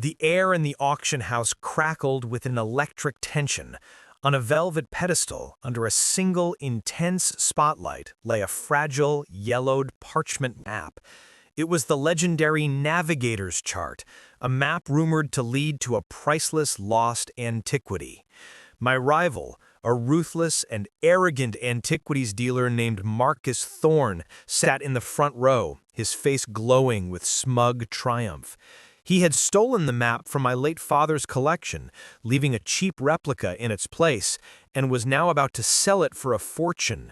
The air in the auction house crackled with an electric tension. On a velvet pedestal, under a single intense spotlight, lay a fragile, yellowed parchment map. It was the legendary Navigator's Chart, a map rumored to lead to a priceless lost antiquity. My rival, a ruthless and arrogant antiquities dealer named Marcus Thorne, sat in the front row, his face glowing with smug triumph. He had stolen the map from my late father's collection, leaving a cheap replica in its place, and was now about to sell it for a fortune.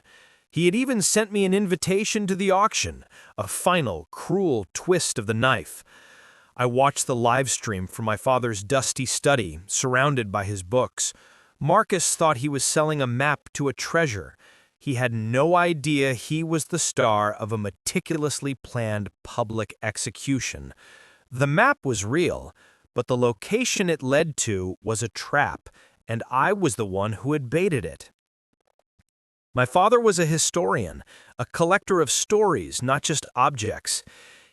He had even sent me an invitation to the auction, a final, cruel twist of the knife. I watched the live stream from my father's dusty study, surrounded by his books. Marcus thought he was selling a map to a treasure. He had no idea he was the star of a meticulously planned public execution. The map was real, but the location it led to was a trap, and I was the one who had baited it. My father was a historian, a collector of stories, not just objects.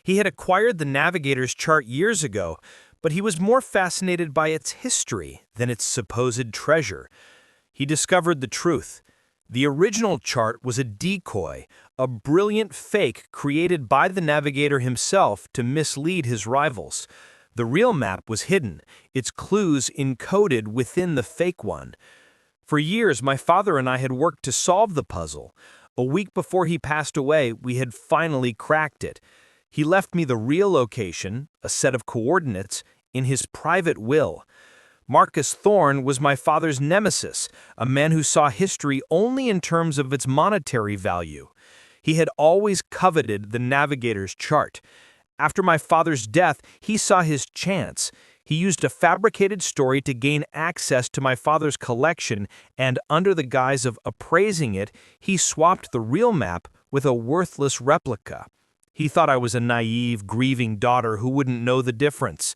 He had acquired the Navigator's Chart years ago, but he was more fascinated by its history than its supposed treasure. He discovered the truth. The original chart was a decoy, a brilliant fake created by the Navigator himself to mislead his rivals. The real map was hidden, its clues encoded within the fake one. For years, my father and I had worked to solve the puzzle. A week before he passed away, we had finally cracked it. He left me the real location, a set of coordinates, in his private will. Marcus Thorne was my father's nemesis, a man who saw history only in terms of its monetary value. He had always coveted the Navigator's Chart. After my father's death, he saw his chance. He used a fabricated story to gain access to my father's collection, and under the guise of appraising it, he swapped the real map with a worthless replica. He thought I was a naive, grieving daughter who wouldn't know the difference.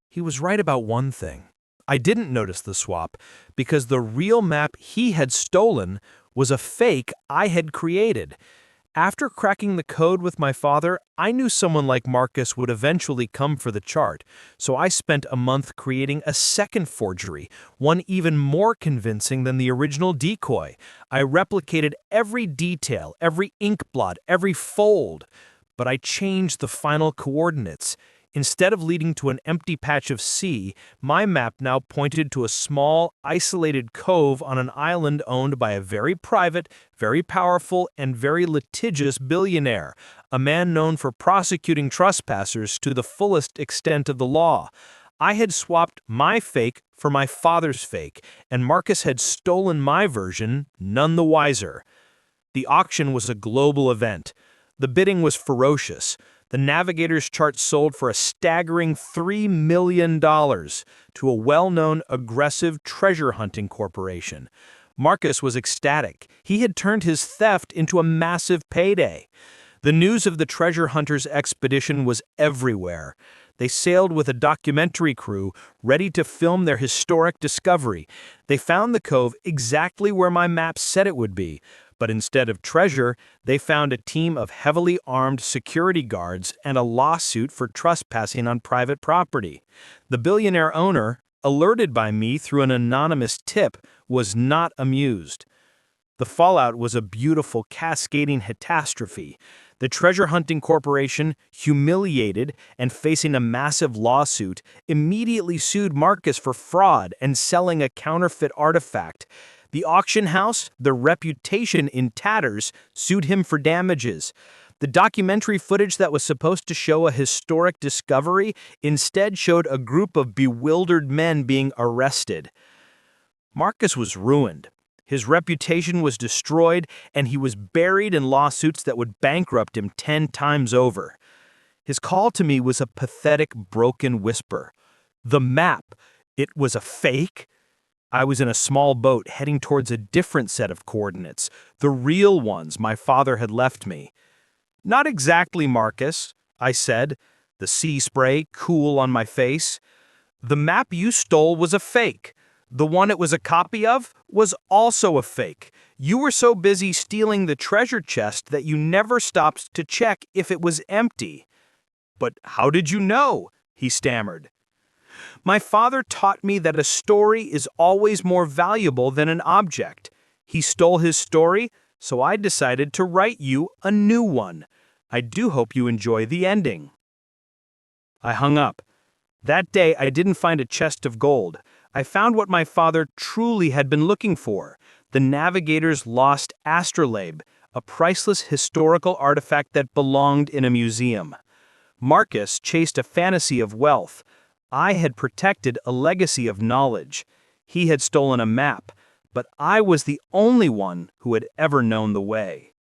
He was right about one thing. I didn't notice the swap because the real map he had stolen was a fake I had created. After cracking the code with my father, I knew someone like Marcus would eventually come for the chart, so I spent a month creating a second forgery, one even more convincing than the original decoy. I replicated every detail, every ink blot, every fold, but I changed the final coordinates. Instead of leading to an empty patch of sea, my map now pointed to a small, isolated cove on an island owned by a very private, very powerful, and very litigious billionaire, a man known for prosecuting trespassers to the fullest extent of the law. I had swapped my fake for my father's fake, and Marcus had stolen my version, none the wiser. The auction was a global event. The bidding was ferocious. The Navigator's Chart sold for a staggering $3 million to a well-known, aggressive treasure-hunting corporation. Marcus was ecstatic. He had turned his theft into a massive payday. The news of the treasure hunters' expedition was everywhere. They sailed with a documentary crew ready to film their historic discovery. They found the cove exactly where my map said it would be. But instead of treasure, they found a team of heavily armed security guards and a lawsuit for trespassing on private property. The billionaire owner, alerted by me through an anonymous tip, was not amused. The fallout was a beautiful, cascading catastrophe. The treasure hunting corporation, humiliated and facing a massive lawsuit, immediately sued Marcus for fraud and selling a counterfeit artifact. The auction house, their reputation in tatters, sued him for damages. The documentary footage that was supposed to show a historic discovery instead showed a group of bewildered men being arrested. Marcus was ruined. His reputation was destroyed, and he was buried in lawsuits that would bankrupt him 10 times over. His call to me was a pathetic, broken whisper. The map, it was a fake? I was in a small boat heading towards a different set of coordinates, the real ones my father had left me. Not exactly, Marcus, I said, the sea spray cool on my face. The map you stole was a fake. The one it was a copy of was also a fake. You were so busy stealing the treasure chest that you never stopped to check if it was empty. But how did you know? He stammered. My father taught me that a story is always more valuable than an object. He stole his story, so I decided to write you a new one. I do hope you enjoy the ending." I hung up. That day, I didn't find a chest of gold. I found what my father truly had been looking for: the navigator's lost astrolabe, a priceless historical artifact that belonged in a museum. Marcus chased a fantasy of wealth. I had protected a legacy of knowledge. He had stolen a map, but I was the only one who had ever known the way.